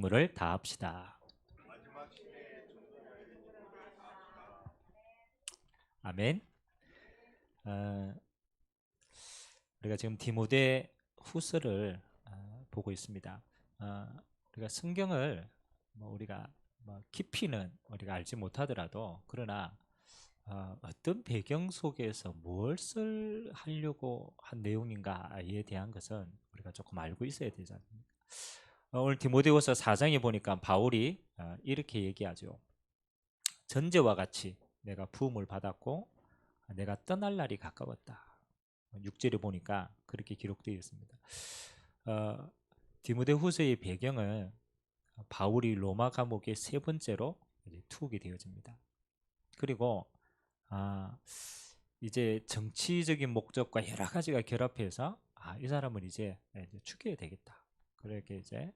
임무를 다합시다. 아멘. 어, 우리가 지금 디모데 후서를 보고 있습니다. 어, 우리가 성경을 우리가 깊이는 우리가 알지 못하더라도 그러나 어떤 배경 속에서 무엇을 하려고 한 내용인가에 대한 것은 우리가 조금 알고 있어야 되지 않습니까? 오늘 디모데후서 4장에 보니까 바울이 이렇게 얘기하죠. 전제와 같이 내가 부음을 받았고 내가 떠날 날이 가까웠다. 6절에 보니까 그렇게 기록되어 있습니다. 디모데후서의 배경은 바울이 로마 감옥의 세 번째로 투옥이 되어집니다. 그리고 이제 정치적인 목적과 여러 가지가 결합해서 이 사람은 이제 죽여야 되겠다. 그렇게 이제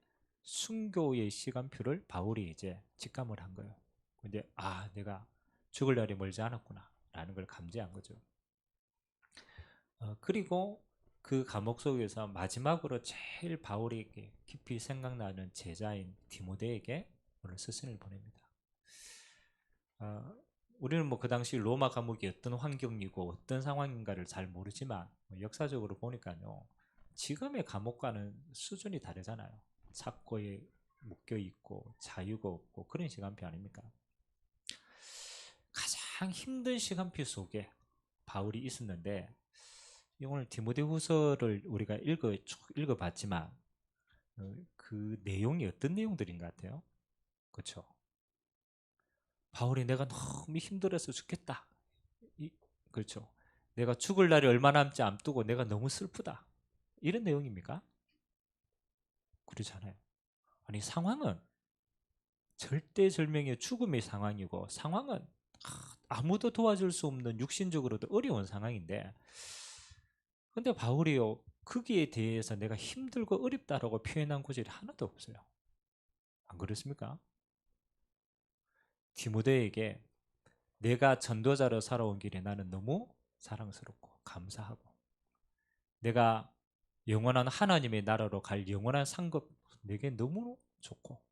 순교의 시간표를 바울이 이제 직감을 한 거예요. 근데 내가 죽을 날이 멀지 않았구나라는 걸 감지한 거죠. 그리고 그 감옥 속에서 마지막으로 제일 바울에게 깊이 생각나는 제자인 디모데에게 오늘 스승을 보냅니다. 우리는 그 당시 로마 감옥이 어떤 환경이고 어떤 상황인가를 잘 모르지만 역사적으로 보니까요, 지금의 감옥과는 수준이 다르잖아요. 착고에 묶여 있고 자유가 없고 그런 시간표 아닙니까? 가장 힘든 시간표 속에 바울이 있었는데, 오늘 디모데후서를 우리가 읽어봤지만 그 내용이 어떤 내용들인 것 같아요? 그렇죠? 바울이 내가 너무 힘들어서 죽겠다. 그렇죠? 내가 죽을 날이 얼마 남지 앞두고 내가 너무 슬프다. 이런 내용입니까? 그렇잖아요. 아니, 상황은 절대절명의 죽음의 상황이고, 상황은 아무도 도와줄 수 없는 육신적으로도 어려운 상황인데, 근데 바울이요, 거기에 대해서 내가 힘들고 어렵다라고 표현한 구절이 하나도 없어요. 안 그렇습니까? 디모데에게 내가 전도자로 살아온 길에 나는 너무 사랑스럽고 감사하고, 내가 영원한 하나님의 나라로 갈 영원한 상급 내게 너무 좋고,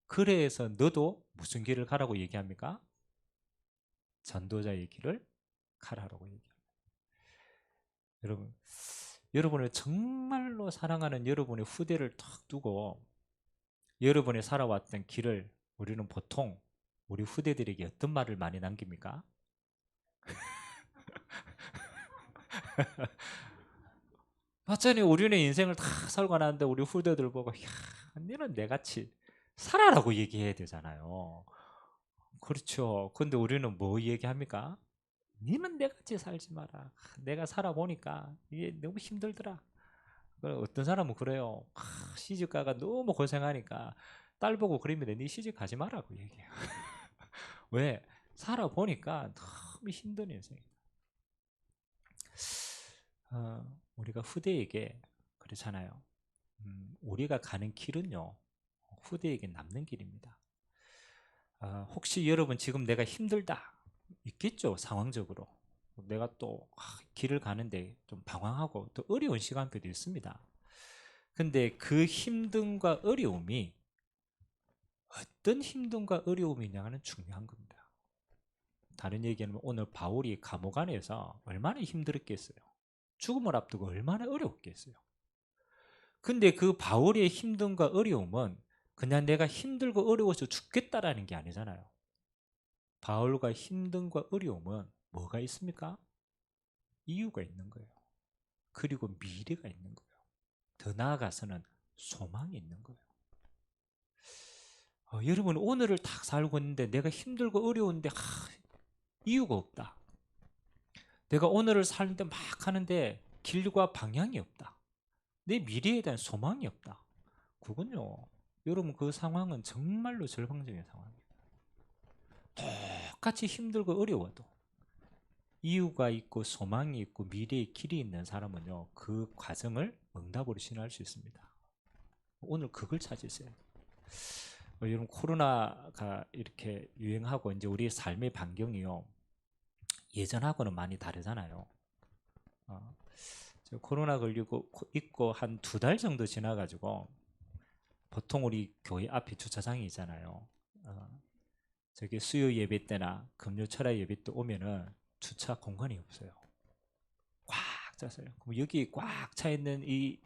그래서 너도 무슨 길을 가라고 얘기합니까? 전도자의 길을 가라라고 얘기합니다. 여러분을 정말로 사랑하는 여러분의 후대를 탁 두고 여러분이 살아왔던 길을 우리는 보통 우리 후대들에게 어떤 말을 많이 남깁니까? 맞잖아요. 우리는 인생을 다 살고 나는데 우리 후대들 보고, 야, 너는 내같이 살아라고 얘기해야 되잖아요. 그렇죠. 근데 우리는 뭐 얘기합니까? 니는 내같이 살지 마라. 내가 살아보니까 이게 너무 힘들더라. 어떤 사람은 그래요. 시집가가 너무 고생하니까 딸 보고 그러면 네 시집 가지 마라고 얘기해요. 왜? 살아보니까 너무 힘든 인생이다. 우리가 후대에게 그렇잖아요. 우리가 가는 길은요, 후대에게 남는 길입니다. 혹시 여러분 지금 내가 힘들다 있겠죠, 상황적으로. 내가 또 길을 가는데 좀 방황하고 또 어려운 시간표도 있습니다. 근데 그 힘듦과 어려움이 어떤 힘듦과 어려움이냐는 중요한 겁니다. 다른 얘기하면 오늘 바울이 감옥 안에서 얼마나 힘들었겠어요. 죽음을 앞두고 얼마나 어려웠겠어요. 근데 그 바울의 힘듦과 어려움은 그냥 내가 힘들고 어려워서 죽겠다라는 게 아니잖아요. 바울과 힘듦과 어려움은 뭐가 있습니까? 이유가 있는 거예요. 그리고 미래가 있는 거예요. 더 나아가서는 소망이 있는 거예요. 여러분 오늘을 딱 살고 있는데 내가 힘들고 어려운데 이유가 없다. 내가 오늘을 사는데 막 하는데 길과 방향이 없다. 내 미래에 대한 소망이 없다. 그건요, 여러분 그 상황은 정말로 절망적인 상황이에요. 똑같이 힘들고 어려워도 이유가 있고 소망이 있고 미래의 길이 있는 사람은요, 그 과정을 응답으로 신뢰할 수 있습니다. 오늘 그걸 찾으세요. 여러분 코로나가 이렇게 유행하고 이제 우리의 삶의 반경이요, 예전하고는 많이 다르잖아요. 저 코로나 걸리고 있고 한 2달 정도 지나가지고 보통 우리 교회 앞에 주차장이 있잖아요. 저기 수요 예배 때나 금요 철야 예배 때 오면은 주차 공간이 없어요. 꽉 찼어요. 그럼 여기 꽉 차 있는 이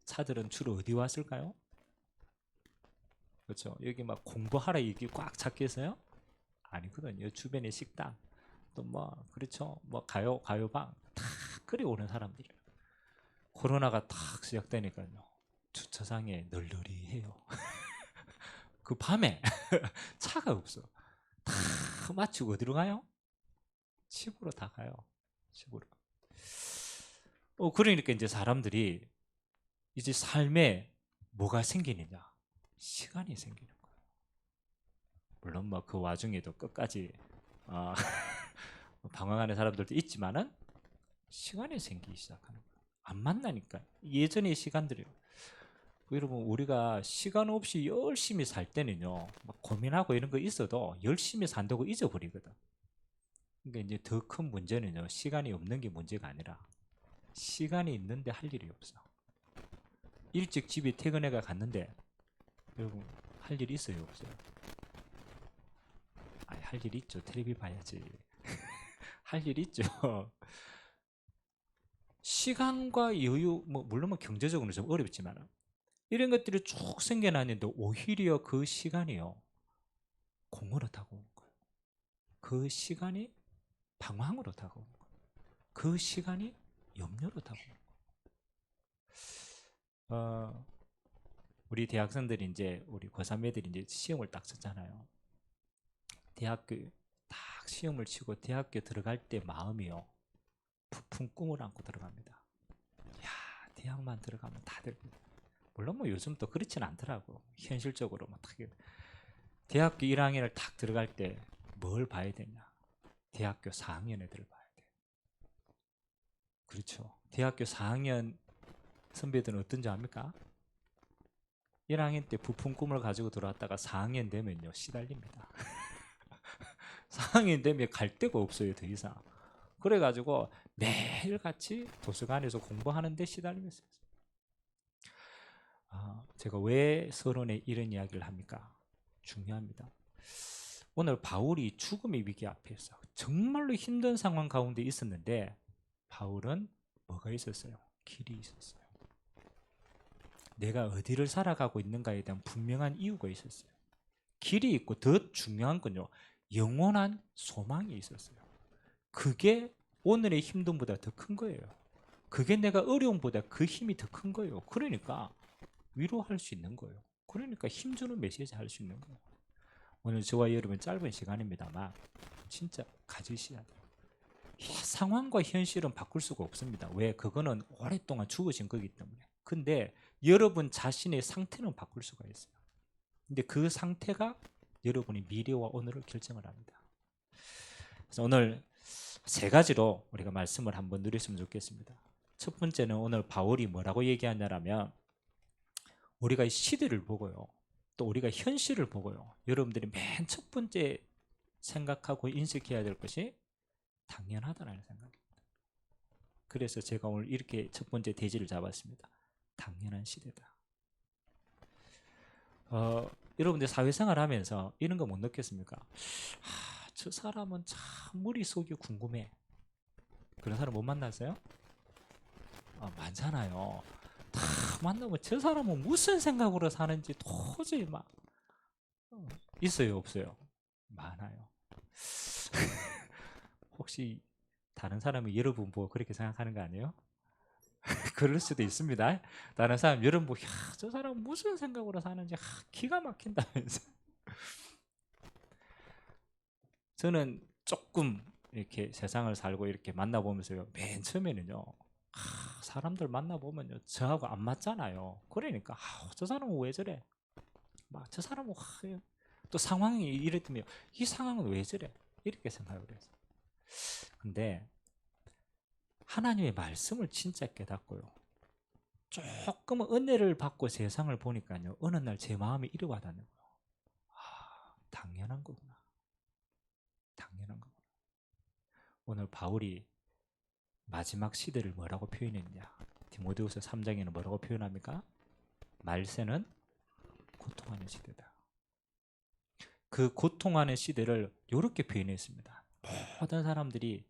차들은 주로 어디 왔을까요? 그렇죠. 여기 막 공부하러 여기 꽉 찼겠어요? 아니거든요. 주변에 식당 또 뭐 그렇죠. 뭐 가요방 다 그리 오는 사람들이. 코로나가 탁 시작되니까요. 주차장에 널널이해요. 그 밤에 차가 없어. 다 마치고 어디로 가요? 집으로 다 가요. 집으로. 그러니까 이제 사람들이 이제 삶에 뭐가 생기느냐? 시간이 생기는 거예요. 물론 뭐 그 와중에도 끝까지 어, 방황하는 사람들도 있지만은 시간이 생기기 시작하는 거예요. 안 만나니까. 예전의 시간들이 여러분 우리가 시간 없이 열심히 살 때는요 막 고민하고 이런 거 있어도 열심히 산다고 잊어버리거든. 그러니까 이제 더 큰 문제는요 시간이 없는 게 문제가 아니라 시간이 있는데 할 일이 없어. 일찍 집에 퇴근해가 갔는데 여러분 할 일 있어요 없어요? 아니 할 일 있죠. 텔레비 봐야지. 할 일 있죠. 시간과 여유 뭐 물론 뭐 경제적으로는 좀 어렵지만 이런 것들이 쭉 생겨나는데 오히려 그 시간이요 공으로 다가오는 거예요. 그 시간이 방황으로 다가오는 거예요. 그 시간이 염려로 다가오는 거예요. 우리 대학생들이 이제 우리 고3 애들이 이제 시험을 딱 쳤잖아요. 대학교 딱 시험을 치고 대학교 들어갈 때 마음이요 부푼 꿈을 안고 들어갑니다. 야 대학만 들어가면 다들 물론 뭐 요즘 또 그렇진 않더라고. 현실적으로 뭐 대학교 1학년을 딱 들어갈 때 뭘 봐야 되냐? 대학교 4학년 애들을 봐야 돼. 그렇죠. 대학교 4학년 선배들은 어떤지 압니까? 1학년 때 부푼 꿈을 가지고 들어왔다가 4학년 되면요 시달립니다. 4학년 되면 갈 데가 없어요 더 이상. 그래가지고 매일 같이 도서관에서 공부하는데 시달리면서 제가 왜 서론에 이런 이야기를 합니까? 중요합니다. 오늘 바울이 죽음의 위기 앞에서 정말로 힘든 상황 가운데 있었는데 바울은 뭐가 있었어요? 길이 있었어요. 내가 어디를 살아가고 있는가에 대한 분명한 이유가 있었어요. 길이 있고 더 중요한 건요. 영원한 소망이 있었어요. 그게 오늘의 힘듦보다 더 큰 거예요. 그게 내가 어려움보다 그 힘이 더 큰 거예요. 그러니까 위로할 수 있는 거예요. 그러니까 힘주는 메시지 할 수 있는 거예요. 오늘 저와 여러분 짧은 시간입니다만 진짜 가지셔야 돼요. 상황과 현실은 바꿀 수가 없습니다. 왜? 그거는 오랫동안 죽으신 거기 때문에. 근데 여러분 자신의 상태는 바꿀 수가 있어요. 근데 그 상태가 여러분의 미래와 오늘을 결정을 합니다. 그래서 오늘 세 가지로 우리가 말씀을 한번 누렸으면 좋겠습니다. 첫 번째는 오늘 바울이 뭐라고 얘기하냐면 우리가 이 시대를 보고요. 또 우리가 현실을 보고요. 여러분들이 맨 첫 번째 생각하고 인식해야 될 것이 당연하다는 생각입니다. 그래서 제가 오늘 이렇게 첫 번째 대지를 잡았습니다. 당연한 시대다. 여러분들 사회생활 하면서 이런 거 못 느꼈습니까? 저 사람은 참 머릿속이 궁금해. 그런 사람 못 만났어요? 많잖아요. 다 만나면 저 사람은 무슨 생각으로 사는지 도저히 막 있어요 없어요? 많아요. 혹시 다른 사람이 여러분 보고 그렇게 생각하는 거 아니에요? 그럴 수도 있습니다. 다른 사람 여러분 보고 저 사람 무슨 생각으로 사는지 기가 막힌다면서. 저는 조금 이렇게 세상을 살고 이렇게 만나보면서요. 맨 처음에는요. 사람들 만나보면요. 저하고 안 맞잖아요. 그러니까 저 사람은 왜 저래? 막 저 사람은 또 상황이 이랬더니 이 상황은 왜 저래? 이렇게 생각을 해서. 근데 하나님의 말씀을 진짜 깨닫고요. 조금 은혜를 받고 세상을 보니까요. 어느 날 제 마음이 이래 와닿는 거예요. 당연한 거구나. 당연한 거구나. 오늘 바울이 마지막 시대를 뭐라고 표현했냐? 디모데후서 3장에는 뭐라고 표현합니까? 말세는 고통하는 시대다. 그 고통하는 시대를 이렇게 표현했습니다. 모든 사람들이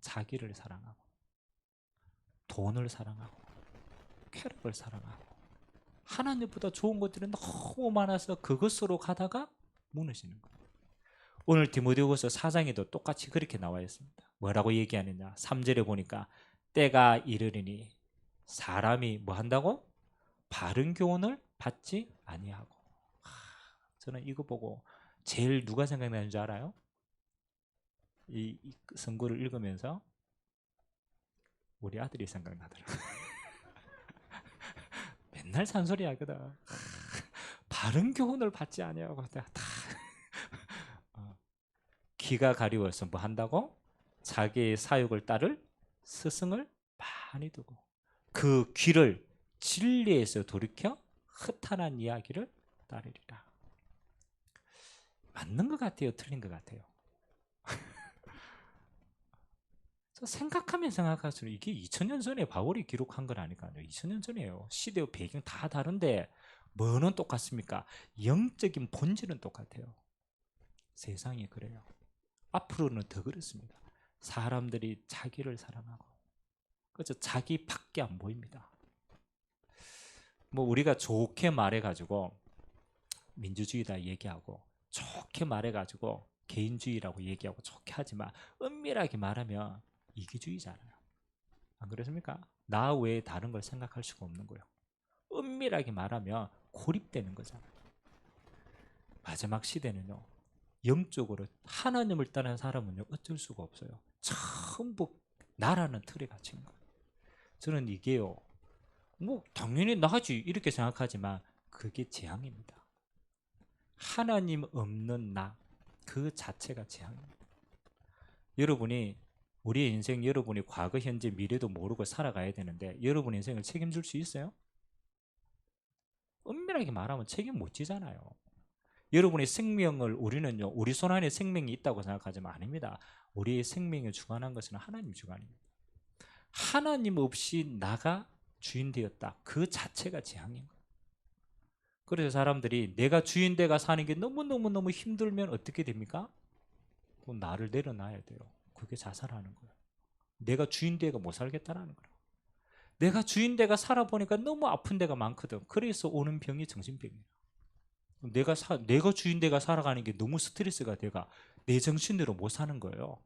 자기를 사랑하고 돈을 사랑하고 쾌락을 사랑하고 하나님보다 좋은 것들이 너무 많아서 그것으로 가다가 무너지는 거예요. 오늘 디모데후서 4장에도 똑같이 그렇게 나와 있습니다. 뭐라고 얘기하느냐? 3절에 보니까 때가 이르리니 사람이 뭐 한다고? 바른 교훈을 받지 아니하고. 저는 이거 보고 제일 누가 생각나는 줄 알아요? 이 선구를 읽으면서 우리 아들이 생각나더라고요. 맨날 잔소리 하거든. 바른 교훈을 받지 아니하고 다 귀가 가리워서 뭐 한다고? 자기의 사욕을 따를 스승을 많이 두고 그 귀를 진리에서 돌이켜 허탄한 이야기를 따르리라. 맞는 것 같아요? 틀린 것 같아요? 생각하면 생각할수록 이게 2000년 전에 바울이 기록한 건 아니까요. 2000년 전이에요. 시대와 배경 다 다른데 뭐는 똑같습니까? 영적인 본질은 똑같아요. 세상이 그래요. 앞으로는 더 그렇습니다. 사람들이 자기를 사랑하고 그래서 자기밖에 안 보입니다. 뭐 우리가 좋게 말해가지고 민주주의다 얘기하고 좋게 말해가지고 개인주의라고 얘기하고 좋게 하지만 은밀하게 말하면 이기주의잖아요. 안 그렇습니까? 나 외에 다른 걸 생각할 수가 없는 거예요. 은밀하게 말하면 고립되는 거잖아요. 마지막 시대는요. 영적으로 하나님을 떠난 사람은요. 어쩔 수가 없어요. 전부 나라는 틀에 갇힌 거예요. 저는 이게요. 뭐 당연히 나지 이렇게 생각하지만 그게 재앙입니다. 하나님 없는 나 그 자체가 재앙입니다. 여러분이 우리의 인생 여러분이 과거 현재 미래도 모르고 살아가야 되는데 여러분 인생을 책임질 수 있어요? 엄밀하게 말하면 책임 못 지잖아요. 여러분의 생명을 우리는요 우리 손 안에 생명이 있다고 생각하지만 아닙니다. 우리의 생명을 주관한 것은 하나님 주관입니다. 하나님 없이 나가 주인 되었다. 그 자체가 재앙인 거예요. 그래서 사람들이 내가 주인 돼가 사는 게 너무너무너무 힘들면 어떻게 됩니까? 그럼 나를 내려놔야 돼요. 그게 자살하는 거예요. 내가 주인 돼가 못 살겠다라는 거예요. 내가 주인 돼가 살아보니까 너무 아픈 데가 많거든. 그래서 오는 병이 정신병이에요. 내가 주인 돼가 살아가는 게 너무 스트레스가 돼가 내 정신대로 못 사는 거예요.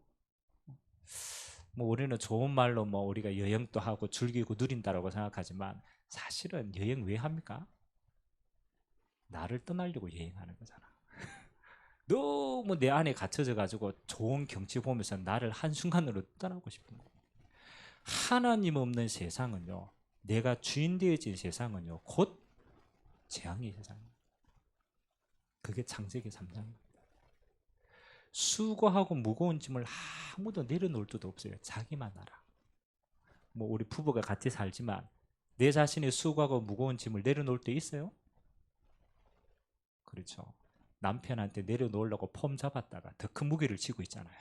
뭐 우리는 좋은 말로 뭐 우리가 여행도 하고 즐기고 누린다라고 생각하지만 사실은 여행 왜 합니까? 나를 떠나려고 여행하는 거잖아. 너무 내 안에 갇혀져 가지고 좋은 경치 보면서 나를 한순간으로 떠나고 싶은 거예요. 하나님 없는 세상은요. 내가 주인 되어진 세상은요. 곧 재앙의 세상입니다. 그게 창세기 3장입니다. 수고하고 무거운 짐을 아무도 내려놓을 수도 없어요. 자기만 알아. 뭐 우리 부부가 같이 살지만 내 자신의 수고하고 무거운 짐을 내려놓을 때 있어요? 그렇죠. 남편한테 내려놓으려고 폼 잡았다가 더 큰 무게를 지고 있잖아요.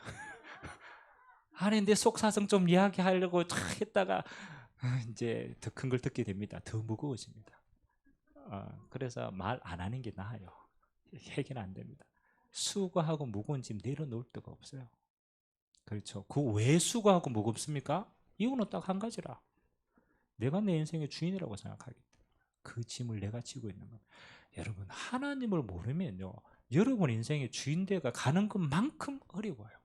아니 내 속사정 좀 이야기하려고 했다가 이제 더 큰 걸 듣게 됩니다. 더 무거워집니다. 그래서 말 안 하는 게 나아요. 해결 안 됩니다. 수고하고 무거운 짐 내려놓을 데가 없어요. 그렇죠. 그 왜 수고하고 무겁습니까? 이유는 딱 한 가지라. 내가 내 인생의 주인이라고 생각하기 때문에 그 짐을 내가 지고 있는 겁니다. 여러분 하나님을 모르면요. 여러분 인생의 주인되가 가는 것만큼 어려워요.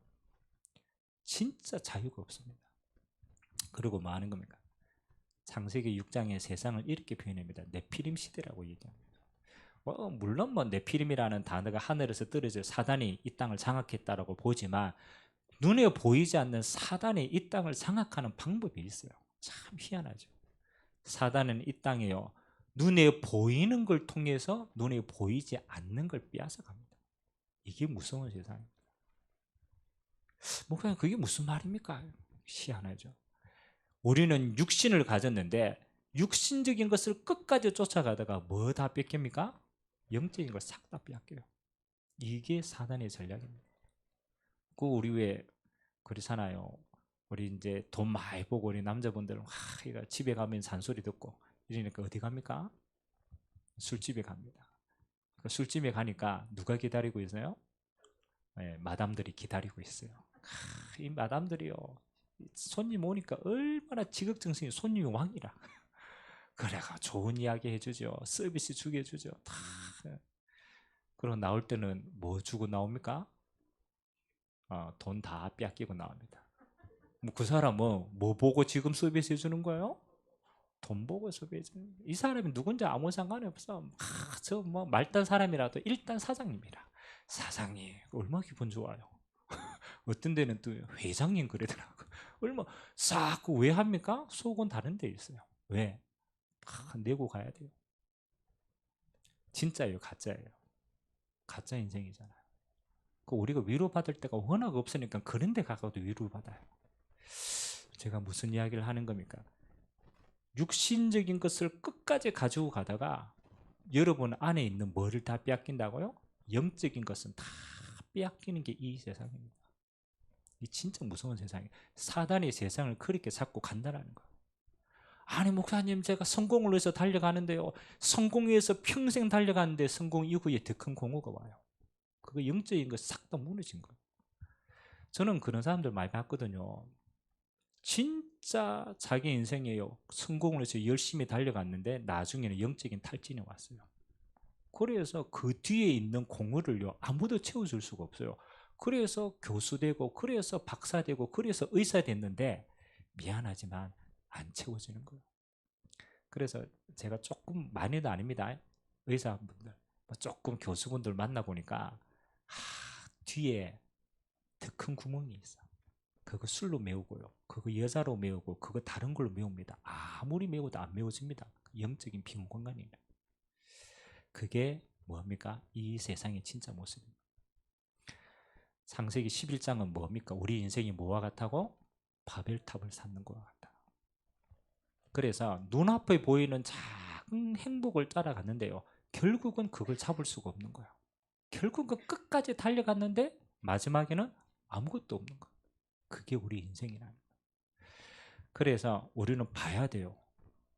진짜 자유가 없습니다. 그리고 뭐 하는 겁니까? 창세기 6장의 세상을 이렇게 표현합니다. 네피림 시대라고 얘기합니다. 물론 뭐 네피림이라는 단어가 하늘에서 떨어져 사단이 이 땅을 장악했다라고 보지만 눈에 보이지 않는 사단이 이 땅을 장악하는 방법이 있어요. 참 희한하죠. 사단은 이 땅에요. 눈에 보이는 걸 통해서 눈에 보이지 않는 걸 빼앗아 갑니다. 이게 무서운 세상입니다. 목사님 그게 무슨 말입니까? 희한하죠. 우리는 육신을 가졌는데 육신적인 것을 끝까지 쫓아가다가 뭐 다 뺏깁니까? 영적인 걸 싹 다 빼앗겨요. 이게 사단의 전략입니다. 그 우리 왜 그렇잖아요. 우리 이제 돈 많이 보고 우리 남자분들은 집에 가면 잔소리 듣고 이러니까 어디 갑니까? 술집에 갑니다. 그 술집에 가니까 누가 기다리고 있어요? 네, 마담들이 기다리고 있어요. 이 마담들이요, 손님 오니까 얼마나 지극정성이 손님이 왕이라. 그래가 좋은 이야기 해주죠. 서비스 주게 해주죠. 다. 그리고 나올 때는 뭐 주고 나옵니까? 돈 다 뺏기고 나옵니다. 뭐 그 사람은 뭐 보고 지금 서비스 해주는 거예요? 돈 보고 서비스. 이 사람이 누군지 아무 상관이 없어. 저 뭐 말단 사람이라도 일단 사장님이라. 사장님 얼마나 기분 좋아요. 어떤 데는 또 회장님 그러더라고. 얼마 싹 왜 합니까? 속은 다른 데 있어요. 왜? 다 내고 가야 돼요. 진짜예요, 가짜예요? 가짜 인생이잖아요. 그 우리가 위로받을 때가 워낙 없으니까 그런 데 가서도 위로받아요. 제가 무슨 이야기를 하는 겁니까? 육신적인 것을 끝까지 가지고 가다가 여러분 안에 있는 뭐를 다 빼앗긴다고요? 영적인 것은 다 빼앗기는 게 이 세상입니다. 이 진짜 무서운 세상이에요. 사단이 세상을 그렇게 잡고 간다라는 거예요. 아니 목사님, 제가 성공을 위해서 달려가는데요, 성공 위해서 평생 달려가는데 성공 이후에 더 큰 공허가 와요. 그거 영적인 거 싹 다 무너진 거예요. 저는 그런 사람들 많이 봤거든요. 진짜 자기 인생에요, 성공을 위해서 열심히 달려갔는데 나중에는 영적인 탈진이 왔어요. 그래서 그 뒤에 있는 공허를요, 아무도 채워줄 수가 없어요. 그래서 교수 되고, 그래서 박사 되고, 그래서 의사 됐는데 미안하지만 안 채워지는 거예요. 그래서 제가 조금, 많이도 아닙니다, 의사분들 조금 교수분들 만나보니까 뒤에 더 큰 구멍이 있어. 그거 술로 메우고요, 그거 여자로 메우고, 그거 다른 걸로 메웁니다. 아무리 메워도 안 메워집니다. 영적인 빈 공간이에요. 그게 뭡니까? 이 세상의 진짜 모습입니다. 창세기 11장은 뭡니까? 우리 인생이 뭐와 같다고? 바벨탑을 쌓는 것과 같다. 그래서 눈앞에 보이는 작은 행복을 따라갔는데요, 결국은 그걸 잡을 수가 없는 거예요. 결국은 끝까지 달려갔는데 마지막에는 아무것도 없는 거예요. 그게 우리 인생이라는 거예요. 그래서 우리는 봐야 돼요.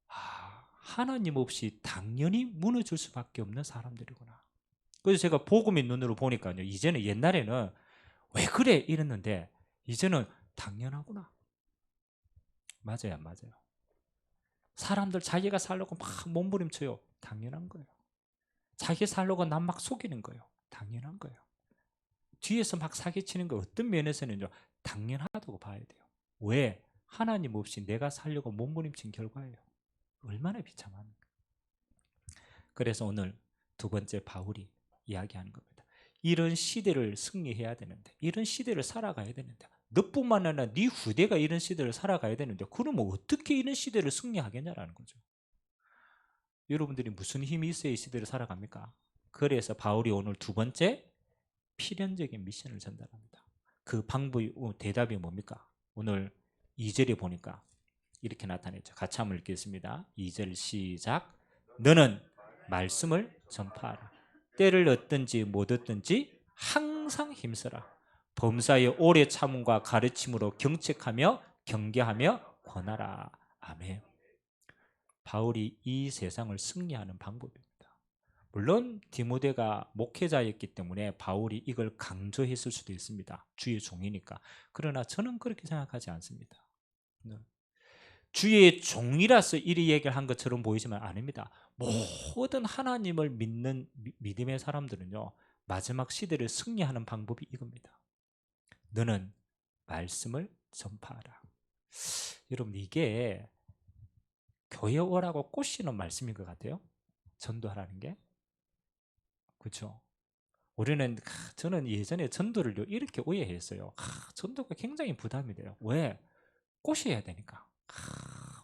하나님 없이 당연히 무너질 수밖에 없는 사람들이구나. 그래서 제가 복음의 눈으로 보니까요, 이제는, 옛날에는 왜 그래 이랬는데 이제는 당연하구나. 맞아요, 안 맞아요? 사람들 자기가 살려고 막 몸부림쳐요. 당연한 거예요. 자기 살려고 남 막 속이는 거예요. 당연한 거예요. 뒤에서 막 사기치는 거 어떤 면에서는요, 당연하다고 봐야 돼요. 왜? 하나님 없이 내가 살려고 몸부림친 결과예요. 얼마나 비참합니까? 그래서 오늘 두 번째 바울이 이야기하는 겁니다. 이런 시대를 승리해야 되는데, 이런 시대를 살아가야 되는데, 너뿐만 아니라 네 후대가 이런 시대를 살아가야 되는데, 그러면 어떻게 이런 시대를 승리하겠냐라는 거죠. 여러분들이 무슨 힘이 있어야 이 시대를 살아갑니까? 그래서 바울이 오늘 두 번째 필연적인 미션을 전달합니다. 그 방법이, 대답이 뭡니까? 오늘 2절에 보니까 이렇게 나타냈죠. 같이 한번 읽겠습니다. 2절 시작. 너는 말씀을 전파하라. 때를 얻든지 못 얻든지 항상 힘써라. 범사의 오래 참음과 가르침으로 경책하며 경계하며 권하라. 아멘. 바울이 이 세상을 승리하는 방법입니다. 물론 디모데가 목회자였기 때문에 바울이 이걸 강조했을 수도 있습니다. 주의 종이니까. 그러나 저는 그렇게 생각하지 않습니다. 주의 종이라서 이리 얘기를 한 것처럼 보이지만 아닙니다. 모든 하나님을 믿는 믿음의 사람들은요, 마지막 시대를 승리하는 방법이 이겁니다. 너는 말씀을 전파하라. 여러분, 이게 교회 오라고 꼬시는 말씀인 것 같아요. 전도하라는 게. 그렇죠? 우리는, 저는 예전에 전도를 이렇게 오해했어요. 전도가 굉장히 부담이 돼요. 왜? 꼬셔야 되니까.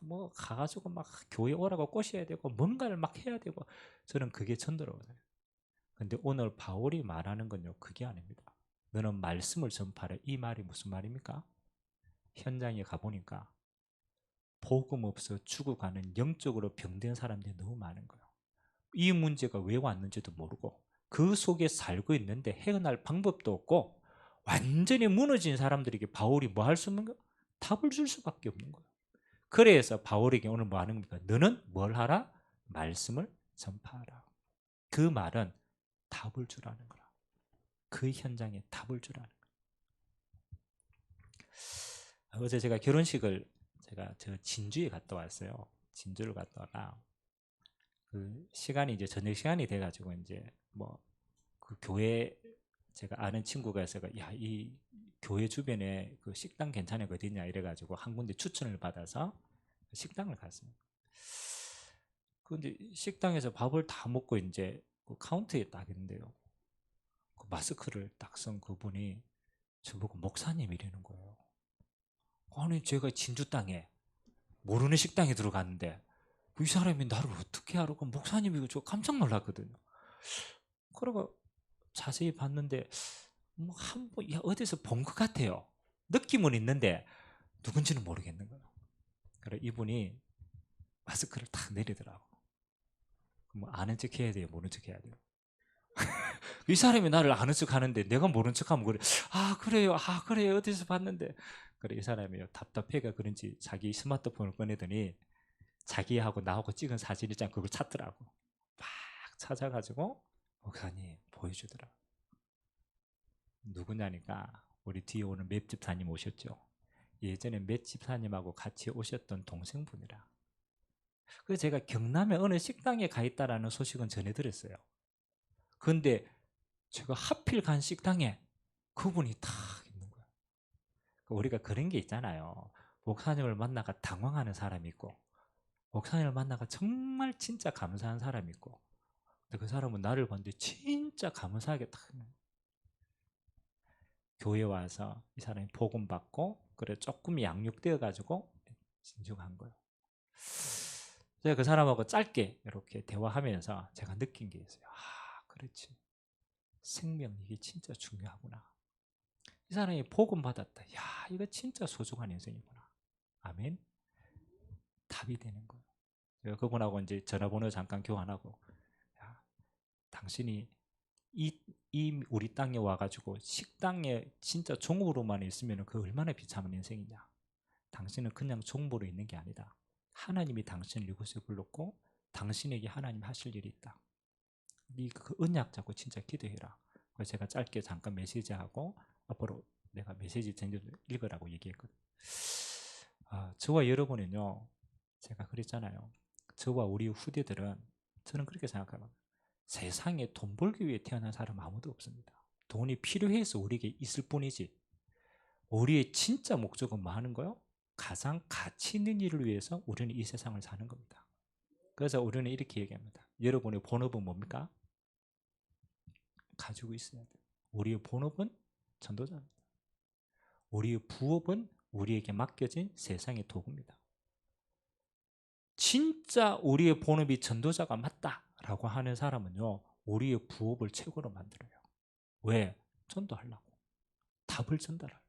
뭐 가가지고 막 교회 오라고 꼬셔야 되고 뭔가를 막 해야 되고, 저는 그게 전도라고 생각해요. 근데 오늘 바울이 말하는 건요, 그게 아닙니다. 너는 말씀을 전파해. 이 말이 무슨 말입니까? 현장에 가보니까 복음 없어 죽어가는 영적으로 병든 사람들이 너무 많은 거예요. 이 문제가 왜 왔는지도 모르고 그 속에 살고 있는데 헤어날 방법도 없고 완전히 무너진 사람들에게 바울이 뭐 할 수 없는 거예요? 답을 줄 수밖에 없는 거예요. 그래서 바울에게 오늘 뭐 하는 겁니까? 너는 뭘 하라? 말씀을 전파하라. 그 말은 답을 주라는 거라. 그 현장에 답을 주라는 거라. 어제 제가 결혼식을 제가 저 진주에 갔다 왔어요. 진주를 갔다 와가 그 시간이 이제 저녁 시간이 돼가지고 이제 뭐 그 교회 제가 아는 친구가 있어가 야, 이 교회 주변에 그 식당 괜찮은 거 어디냐 이래가지고 한 군데 추천을 받아서 식당을 갔어요. 근데 식당에서 밥을 다 먹고 이제 그 카운터에 딱 있는데요. 그 마스크를 딱 쓴 그분이 저보고 목사님이라는 거예요. 아니 제가 진주 땅에 모르는 식당에 들어갔는데 이 사람이 나를 어떻게 알아? 그 목사님이고 저 깜짝 놀랐거든요. 그러고 자세히 봤는데 뭐 한번 어디서 본 것 같아요. 느낌은 있는데 누군지는 모르겠는 거예요. 그래 이분이 마스크를 탁 내리더라고. 뭐 아는 척 해야 돼요, 모르는 척 해야 돼요. 이 사람이 나를 아는 척 하는데 내가 모르는 척 하면 그래. 아 그래요, 아 그래요, 어디서 봤는데. 그래 이 사람이 답답해가 그런지 자기 스마트폰을 꺼내더니 자기하고 나하고 찍은 사진 있잖아, 그걸 찾더라고. 막 찾아가지고 목사님 보여주더라고. 누구냐니까 우리 뒤에 오는 맵 집사님 오셨죠. 예전에 맵 집사님하고 같이 오셨던 동생분이라. 그래서 제가 경남에 어느 식당에 가 있다라는 소식은 전해드렸어요. 그런데 제가 하필 간 식당에 그분이 딱 있는 거예요. 우리가 그런 게 있잖아요. 목사님을 만나가 당황하는 사람이 있고 목사님을 만나가 정말 진짜 감사한 사람이 있고 근데 그 사람은 나를 봤는데 진짜 감사하게 딱 교회 와서 이 사람이 복음 받고 그래 조금 양육되어 가지고 진중한 거예요. 제가 그 사람하고 짧게 이렇게 대화하면서 제가 느낀 게 있어요. 아, 그렇지. 생명 이게 진짜 중요하구나. 이 사람이 복음 받았다. 야, 이거 진짜 소중한 인생이구나. 아멘. 답이 되는 거예요. 제가 그분하고 이제 전화번호 잠깐 교환하고, 야, 당신이 이 우리 땅에 와가지고 식당에 진짜 종으로만 있으면 그 얼마나 비참한 인생이냐. 당신은 그냥 종으로 있는 게 아니다. 하나님이 당신을 이곳에 불렀고 당신에게 하나님 하실 일이 있다. 네 그 언약 잡고 진짜 기도해라. 그래서 제가 짧게 잠깐 메시지하고 앞으로 내가 메시지 읽으라고 얘기했거든요. 저와 여러분은요, 제가 그랬잖아요. 저와 우리 후대들은 저는 그렇게 생각합니다. 세상에 돈 벌기 위해 태어난 사람 아무도 없습니다. 돈이 필요해서 우리에게 있을 뿐이지 우리의 진짜 목적은 뭐 하는 거요? 가장 가치 있는 일을 위해서 우리는 이 세상을 사는 겁니다. 그래서 우리는 이렇게 얘기합니다. 여러분의 본업은 뭡니까? 가지고 있어야 돼요. 우리의 본업은 전도자입니다. 우리의 부업은 우리에게 맡겨진 세상의 도구입니다. 진짜 우리의 본업이 전도자가 맞다라고 하는 사람은요, 우리의 부업을 최고로 만들어요. 왜? 전도하려고. 답을 전달하려고.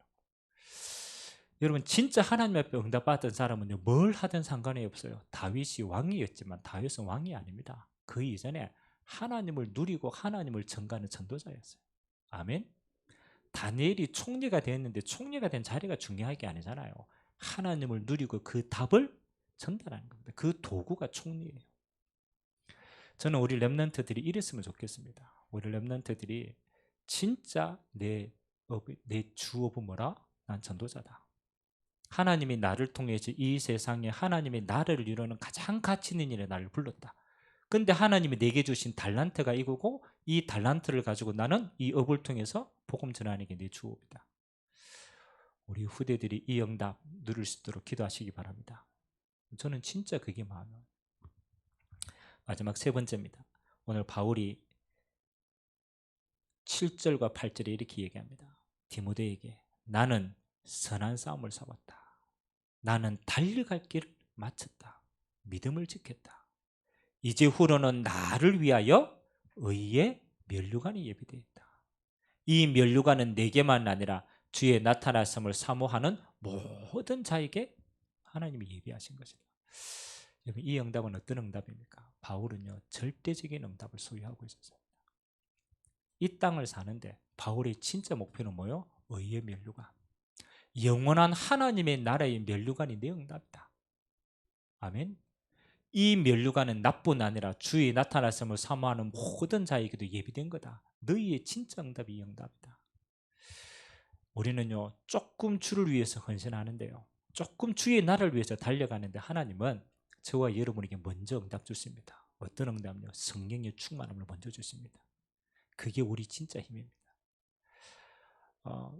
여러분 진짜 하나님 앞에 응답받은 사람은요, 뭘 하든 상관이 없어요. 다윗이 왕이었지만 다윗은 왕이 아닙니다. 그 이전에 하나님을 누리고 하나님을 전가하는 전도자였어요. 아멘. 다니엘이 총리가 됐는데 총리가 된 자리가 중요한 게 아니잖아요. 하나님을 누리고 그 답을 전달하는 겁니다. 그 도구가 총리예요. 저는 우리 렘넌트들이 이랬으면 좋겠습니다. 우리 렘넌트들이 진짜 내 주업은 뭐라? 난 전도자다. 하나님이 나를 통해서 이 세상에 하나님이 나를 이루는 가장 가치 있는 일에 나를 불렀다. 근데 하나님이 내게 주신 달란트가 이거고 이 달란트를 가지고 나는 이 업을 통해서 복음 전하는 게 내 주업이다. 우리 후대들이 이 응답 누릴 수 있도록 기도하시기 바랍니다. 저는 진짜 그게 마음이에요. 마지막 세 번째입니다. 오늘 바울이 7절과 8절에 이렇게 얘기합니다. 디모데에게 나는 선한 싸움을 싸웠다. 나는 달려갈 길을 마쳤다. 믿음을 지켰다. 이제 후로는 나를 위하여 의의 면류관이 예비되어 있다. 이 면류관은 내게만 아니라 주의 나타나심을 사모하는 모든 자에게 하나님이 예비하신 것이다. 여러분 이 응답은 어떤 응답입니까? 바울은요 절대적인 응답을 소유하고 있었습니다. 이 땅을 사는데 바울의 진짜 목표는 뭐요? 의의 면류관. 영원한 하나님의 나라의 면류관이 내 응답이다. 아멘. 이 면류관은 나뿐 아니라 주의 나타났음을 사모하는 모든 자에게도 예비된 거다. 너희의 진짜 응답이 이 응답이다. 우리는요, 조금 주를 위해서 헌신하는데요, 조금 주의 나라를 위해서 달려가는데 하나님은 저와 여러분에게 먼저 응답 주십니다. 어떤 응답은요? 성령의 충만함을 먼저 주십니다. 그게 우리 진짜 힘입니다.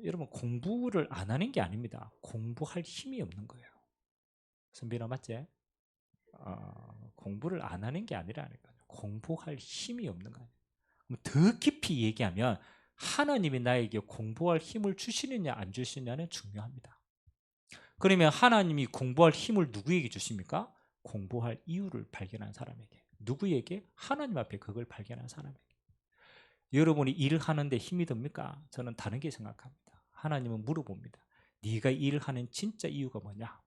여러분, 공부를 안 하는 게 아닙니다. 공부할 힘이 없는 거예요. 선배나 맞지? 공부를 안 하는 게 아니라니까요. 공부할 힘이 없는 거예요. 더 깊이 얘기하면 하나님이 나에게 공부할 힘을 주시느냐 안 주시느냐는 중요합니다. 그러면 하나님이 공부할 힘을 누구에게 주십니까? 공부할 이유를 발견한 사람에게. 누구에게? 하나님 앞에 그걸 발견한 사람에게. 여러분이 일을 하는데 힘이 듭니까? 저는 다른 게 생각합니다. 하나님은 물어봅니다. 네가 일을 하는 진짜 이유가 뭐냐?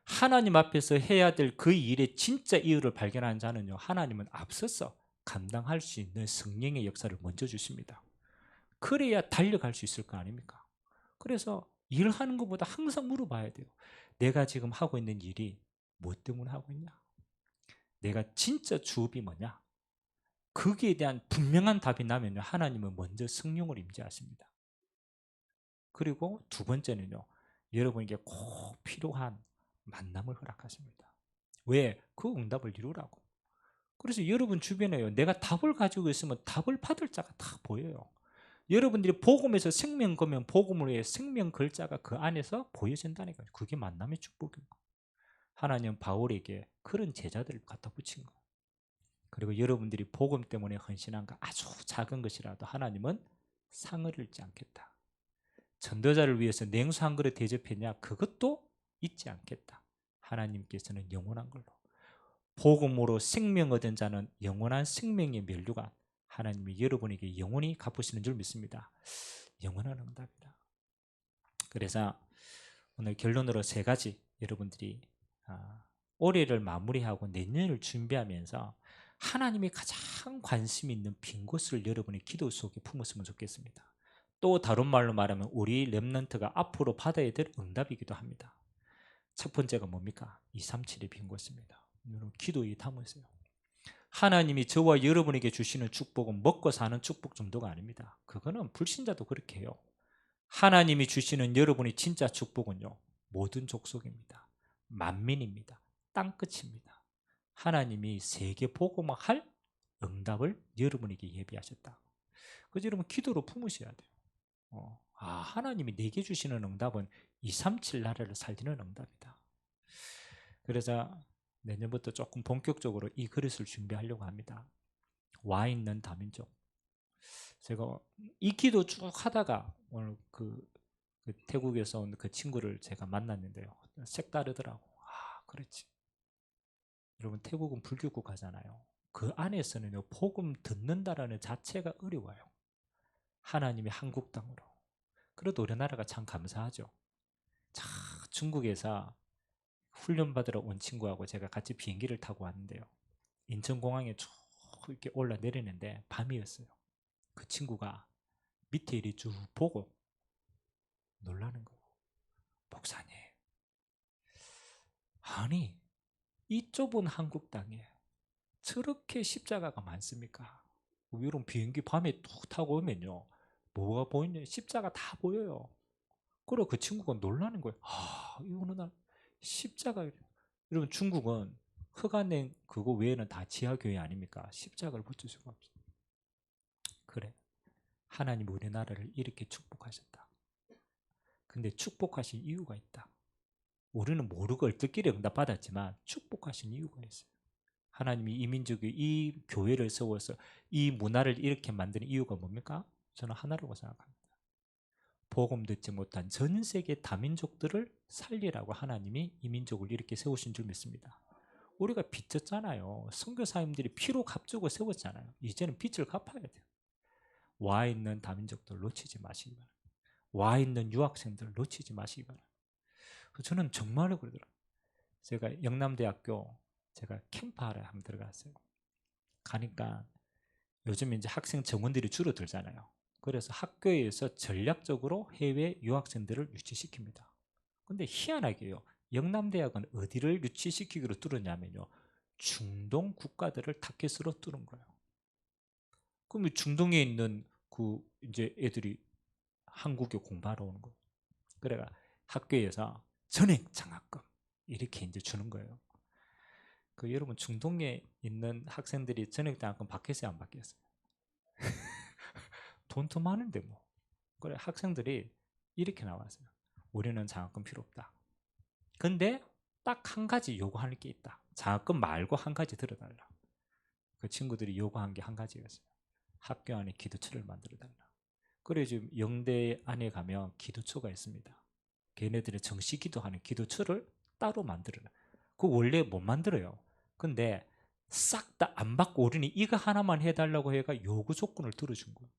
하나님 앞에서 해야 될 그 일의 진짜 이유를 발견한 자는요, 하나님은 앞서서 감당할 수 있는 성령의 역사를 먼저 주십니다. 그래야 달려갈 수 있을 거 아닙니까? 그래서 일하는 것보다 항상 물어봐야 돼요. 내가 지금 하고 있는 일이 뭐 때문에 하고 있냐? 내가 진짜 주업이 뭐냐? 거기에 대한 분명한 답이 나면 하나님은 먼저 성령을 임재하십니다. 그리고 두 번째는요, 여러분에게 꼭 필요한 만남을 허락하십니다. 왜? 그 응답을 이루라고. 그래서 여러분 주변에요, 내가 답을 가지고 있으면 답을 받을 자가 다 보여요. 여러분들이 복음에서 생명 거면 복음을 위해 생명 글자가 그 안에서 보여진다니까요. 그게 만남의 축복이고, 하나님은 바울에게 그런 제자들을 갖다 붙인 거예요. 그리고 여러분들이 복음 때문에 헌신한 거 아주 작은 것이라도 하나님은 상을 잃지 않겠다. 전도자를 위해서 냉수 한 그릇 대접했냐? 그것도 잊지 않겠다. 하나님께서는 영원한 걸로, 복음으로 생명 얻은 자는 영원한 생명의 면류관, 하나님이 여러분에게 영원히 갚으시는 줄 믿습니다. 영원한 응답이다. 그래서 오늘 결론으로 세 가지, 여러분들이 올해를 마무리하고 내년을 준비하면서 하나님이 가장 관심 있는 빈 곳을 여러분의 기도 속에 품었으면 좋겠습니다. 또 다른 말로 말하면 우리 렘넌트가 앞으로 받아야 될 응답이기도 합니다. 첫 번째가 뭡니까? 237의 빈 곳입니다. 여러분 기도에 담으세요. 하나님이 저와 여러분에게 주시는 축복은 먹고 사는 축복 정도가 아닙니다. 그거는 불신자도 그렇게 해요. 하나님이 주시는 여러분의 진짜 축복은요, 모든 족속입니다. 만민입니다. 땅끝입니다. 하나님이 세계 복음화 할 응답을 여러분에게 예비하셨다. 그래서 여러분 기도로 품으셔야 돼요. 하나님이 내게 주시는 응답은 237 나라를 살리는 응답이다. 그래서 내년부터 조금 본격적으로 이 그릇을 준비하려고 합니다. 와 있는 다민족. 제가 이 기도 쭉 하다가 오늘 그 태국에서 온 그 친구를 제가 만났는데요, 색다르더라고. 그렇지. 여러분 태국은 불교국 하잖아요. 그 안에서는 복음 듣는다라는 자체가 어려워요. 하나님이 한국 땅으로. 그래도 우리나라가 참 감사하죠. 자, 중국에서 훈련받으러 온 친구하고 제가 같이 비행기를 타고 왔는데요, 인천공항에 쭉 이렇게 올라 내리는데 밤이었어요. 그 친구가 밑에 이리 쭉 보고 놀라는 거예요. 목사님, 아니 이 좁은 한국 땅에 저렇게 십자가가 많습니까? 이런 비행기 밤에 툭 타고 오면요, 뭐가 보이냐? 십자가 다 보여요. 그래 그 친구가 놀라는 거예요. 이 어느 날 십자가. 여러분 중국은 흑안행 그거 외에는 다 지하교회 아닙니까? 십자가를 붙일 수가 없어요. 그래, 하나님 우리나라를 이렇게 축복하셨다. 근데 축복하신 이유가 있다. 우리는 모르고 얼떨결에 응답받았지만 축복하신 이유가 있어요. 하나님이 이 민족이 이 교회를 세워서 이 문화를 이렇게 만드는 이유가 뭡니까? 저는 하나라고 생각합니다. 복음 듣지 못한 전 세계 다민족들을 살리라고 하나님이 이 민족을 이렇게 세우신 줄 믿습니다. 우리가 빚졌잖아요. 선교사님들이 피로 값주고 세웠잖아요. 이제는 빚을 갚아야 돼요. 와 있는 다민족들 놓치지 마시기 바랍니다. 와 있는 유학생들 놓치지 마시기 바랍니다. 저는 정말로 그러더라고요. 제가 영남대학교 제가 캠프하러 한번 들어갔어요. 가니까 요즘 이제 학생 정원들이 줄어들잖아요. 그래서 학교에서 전략적으로 해외 유학생들을 유치시킵니다. 근데 희한하게요, 영남대학은 어디를 유치시키기로 뚫었냐면요, 중동 국가들을 타켓으로 뚫은 거예요. 그럼 중동에 있는 그 이제 애들이 한국에 공부하러 오는 거예요. 그래가 학교에서 전액 장학금 이렇게 이제 주는 거예요. 그 여러분 중동에 있는 학생들이 전액 장학금 받겠어요, 안 받겠어요? 돈 더 많은데 뭐. 그래 학생들이 이렇게 나왔어요. 우리는 장학금 필요 없다. 근데 딱 한 가지 요구하는 게 있다. 장학금 말고 한 가지 들어달라. 그 친구들이 요구한 게 한 가지였어요. 학교 안에 기도처를 만들어달라. 그래 지금 영대 안에 가면 기도처가 있습니다. 걔네들이 정시 기도하는 기도처를 따로 만들어라. 그거 원래 못 만들어요. 근데 싹 다 안 받고 우리는 이거 하나만 해달라고 해가 요구 조건을 들어준 거예요.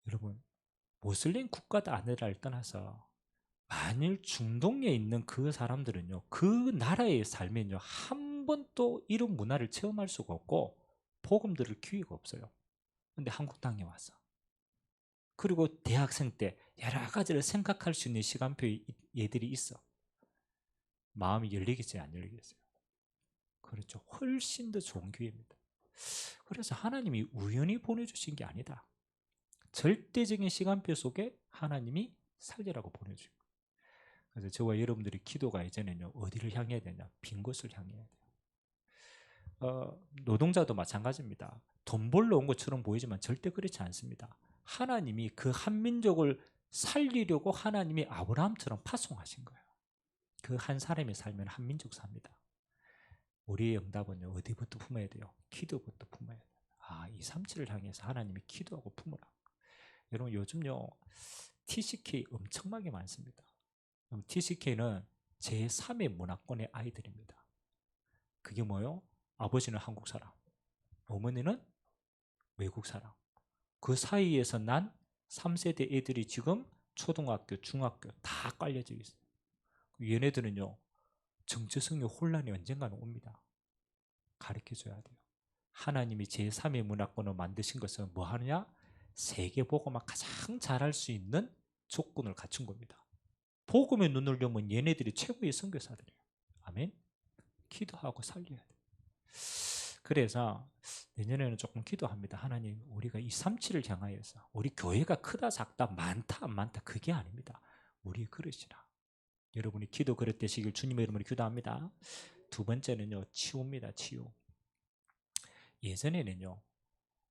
여러분 모슬림 국가다 아니라를 떠나서 만일 중동에 있는 그 사람들은요, 그 나라에 살면요, 한 번도 이런 문화를 체험할 수가 없고, 복음 들을 기회가 없어요. 근데 한국 땅에 와서. 그리고 대학생 때 여러 가지를 생각할 수 있는 시간표에 얘들이 있어. 마음이 열리겠어요, 안 열리겠어요? 그렇죠. 훨씬 더 좋은 기회입니다. 그래서 하나님이 우연히 보내주신 게 아니다. 절대적인 시간표 속에 하나님이 살리라고 보내주신 거예요. 그래서 저와 여러분들이 기도가 이제는요 어디를 향해야 되냐? 빈 곳을 향해야 돼요. 노동자도 마찬가지입니다. 돈 벌러 온 것처럼 보이지만 절대 그렇지 않습니다. 하나님이 그 한민족을 살리려고 하나님이 아브라함처럼 파송하신 거예요. 그 한 사람이 살면 한민족 삽니다. 우리의 응답은요 어디부터 품어야 돼요? 기도부터 품어야 돼요. 아, 237을 향해서 하나님이 기도하고 품으라. 여러분 요즘요 TCK 엄청나게 많습니다. TCK는 제3의 문화권의 아이들입니다. 그게 뭐예요? 아버지는 한국 사람, 어머니는 외국 사람. 그 사이에서 난 3세대 애들이 지금 초등학교, 중학교 다 깔려져 있어요. 얘네들은요, 정체성의 혼란이 언젠가는 옵니다. 가르쳐줘야 돼요. 하나님이 제3의 문화권을 만드신 것은 뭐 하느냐? 세계복음을 가장 잘할 수 있는 조건을 갖춘 겁니다. 복음의 눈을 여면 얘네들이 최고의 선교사들이에요. 아멘. 기도하고 살려야 돼요. 그래서 내년에는 조금 기도합니다. 하나님, 우리가 237을 향하여서 우리 교회가 크다 작다 많다 안 많다 그게 아닙니다. 우리 그릇이라. 여러분이 기도 그릇 되시길 주님의 이름으로 기도합니다. 두 번째는요, 치유입니다. 치유. 예전에는요,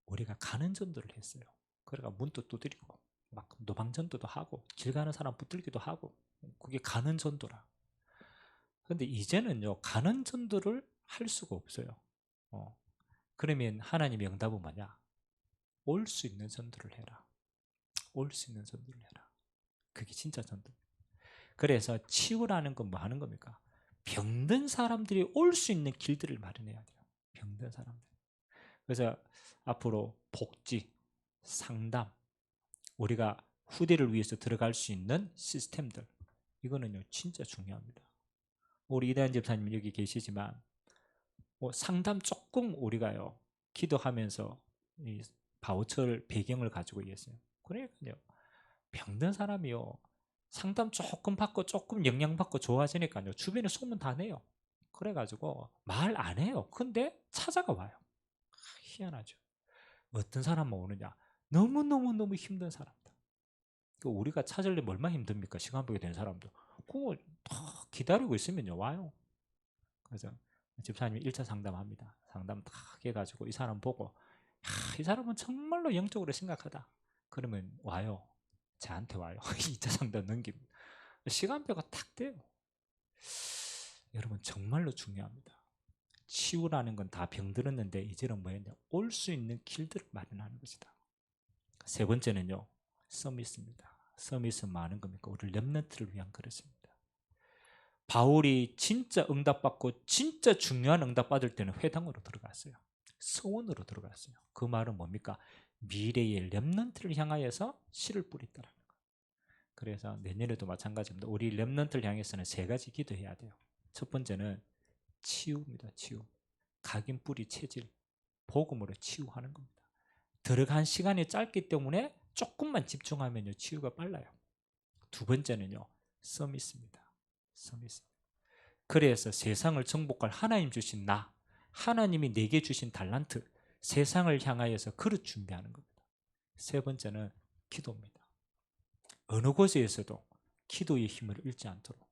우리가 가는 전도를 했어요. 그러니까 문도 두드리고 막 노방 전도도 하고 길 가는 사람 붙들기도 하고 그게 가는 전도라. 근데 이제는요, 가는 전도를 할 수가 없어요. 그러면 하나님의 응답은 뭐냐? 올 수 있는 전도를 해라. 올 수 있는 전도를 해라. 그게 진짜 전도. 그래서 치유라는 건 뭐 하는 겁니까? 병든 사람들이 올 수 있는 길들을 마련해야 돼요. 병든 사람들. 그래서 앞으로 복지, 상담, 우리가 후대를 위해서 들어갈 수 있는 시스템들, 이거는요 진짜 중요합니다. 우리 이다현 집사님 여기 계시지만 뭐 상담 조금 우리가요 기도하면서 이 바우처를 배경을 가지고 있어요. 그러니까요 병든 사람이요 상담 조금 받고 조금 영향받고 좋아지니까요 주변에 소문 다 내요. 그래가지고 말 안 해요. 근데 찾아가 와요. 희한하죠. 어떤 사람만 오느냐? 너무너무 힘든 사람들. 우리가 찾으려면 얼마나 힘듭니까? 시간표가 된 사람도. 그거 다 기다리고 있으면요 와요. 그래서 집사님이 1차 상담합니다. 상담 딱 해가지고 이 사람 보고 이 사람은 정말로 영적으로 심각하다. 그러면 와요. 저한테 와요. 2차 상담 넘깁니다. 시간표가 딱 돼요. 여러분 정말로 중요합니다. 치유라는 건 다 병들었는데 이제는 뭐였냐? 올 수 있는 길들을 마련하는 것이다. 세 번째는요. 서밋입니다. 서밋은 많은 겁니까? 우리 렘넌트를 위한 그릇입니다. 바울이 진짜 응답받고 진짜 중요한 응답받을 때는 회당으로 들어갔어요. 서원으로 들어갔어요. 그 말은 뭡니까? 미래의 렘넌트를 향하여서 씨를 뿌리다라는 거예요. 그래서 내년에도 마찬가지입니다. 우리 렘넌트를 향해서는 세 가지 기도해야 돼요. 첫 번째는 치유입니다. 치유. 각인 뿌리 체질, 복음으로 치유하는 겁니다. 들어간 시간이 짧기 때문에 조금만 집중하면요 치유가 빨라요. 두 번째는요 서밋입니다. 서밋. 그래서 세상을 정복할 하나님 주신 나, 하나님이 내게 주신 달란트, 세상을 향하여서 그릇 준비하는 겁니다. 세 번째는 기도입니다. 어느 곳에서도 기도의 힘을 잃지 않도록.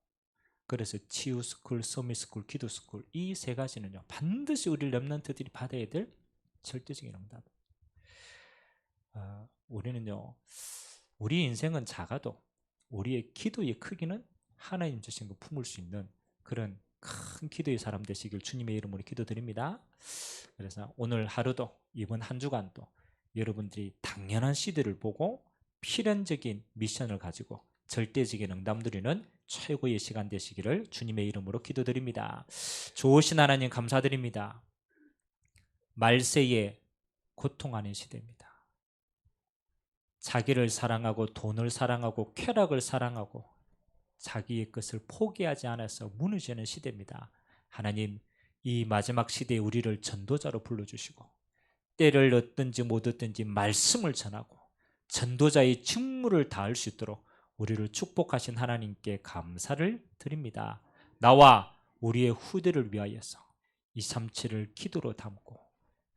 그래서 치유스쿨, 서밋스쿨, 기도스쿨 이 세 가지는요 반드시 우리 렘넌트들이 받아야 될 절대적인 응답. 우리는요 우리 인생은 작아도 우리의 기도의 크기는 하나님 주신 거 품을 수 있는 그런 큰 기도의 사람 되시길 주님의 이름으로 기도드립니다. 그래서 오늘 하루도 이번 한 주간도 여러분들이 당연한 시대를 보고 필연적인 미션을 가지고 절대적인 응답 누리는 최고의 시간 되시기를 주님의 이름으로 기도드립니다. 좋으신 하나님 감사드립니다. 말세에 고통하는 시대입니다. 자기를 사랑하고 돈을 사랑하고 쾌락을 사랑하고 자기의 것을 포기하지 않아서 무너지는 시대입니다. 하나님, 이 마지막 시대에 우리를 전도자로 불러주시고 때를 얻든지 못 얻든지 말씀을 전하고 전도자의 직무를 다할 수 있도록 우리를 축복하신 하나님께 감사를 드립니다. 나와 우리의 후대를 위하여서 237을 기도로 담고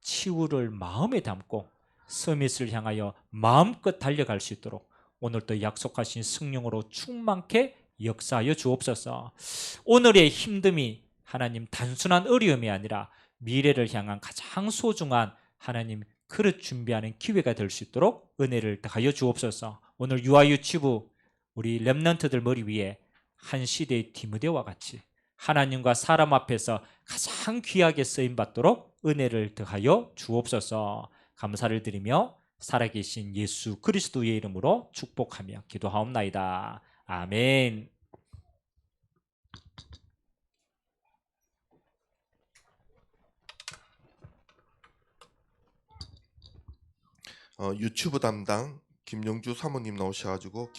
치유를 마음에 담고 서밋을 향하여 마음껏 달려갈 수 있도록 오늘도 약속하신 성령으로 충만케 역사하여 주옵소서. 오늘의 힘듦이 하나님 단순한 어려움이 아니라 미래를 향한 가장 소중한 하나님 그릇 준비하는 기회가 될 수 있도록 은혜를 더하여 주옵소서. 오늘 유아유치부 우리 렘넌트들 머리 위에 한 시대의 디모데와 같이 하나님과 사람 앞에서 가장 귀하게 쓰임받도록 은혜를 더하여 주옵소서. 감사를 드리며 살아계신 예수 그리스도의 이름으로 축복하며 기도하옵나이다. 아멘. 유튜브 담당 김영주 사모님 나오셔가지고